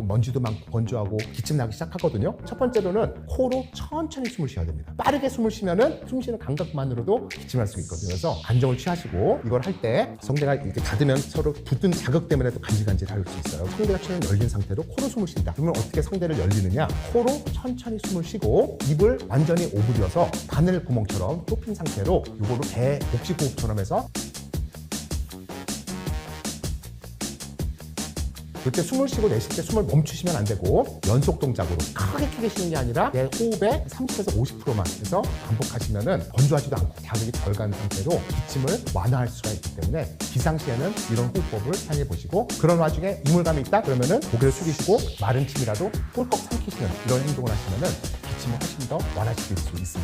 먼지도 많고 건조하고 기침 나기 시작하거든요. 첫 번째로는 코로 천천히 숨을 쉬어야 됩니다. 빠르게 숨을 쉬면은 숨 쉬는 감각만으로도 기침할 수 있거든요. 그래서 안정을 취하시고 이걸 할 때 성대가 이렇게 닫으면 서로 붙은 자극 때문에 또 간질간질할 수 있어요. 성대가 처음 열린 상태로 코로 숨을 쉰다. 그러면 어떻게 성대를 열리느냐? 코로 천천히 숨을 쉬고 입을 완전히 오므려서 바늘 구멍처럼 좁힌 상태로 이거로 배 복식호흡처럼 해서 그때 숨을 쉬고 내쉴 때 숨을 멈추시면 안 되고 연속 동작으로 크게 쉬는 게 아니라 내 호흡의 30에서 50%만 해서 반복하시면은 건조하지도 않고 자극이 덜 가는 상태로 기침을 완화할 수가 있기 때문에 비상시에는 이런 호흡법을 사용해 보시고 그런 와중에 이물감이 있다 그러면은 고개를 숙이시고 마른 침이라도 꿀꺽 삼키시는 이런 행동을 하시면은 기침을 훨씬 더 완화시킬 수 있습니다.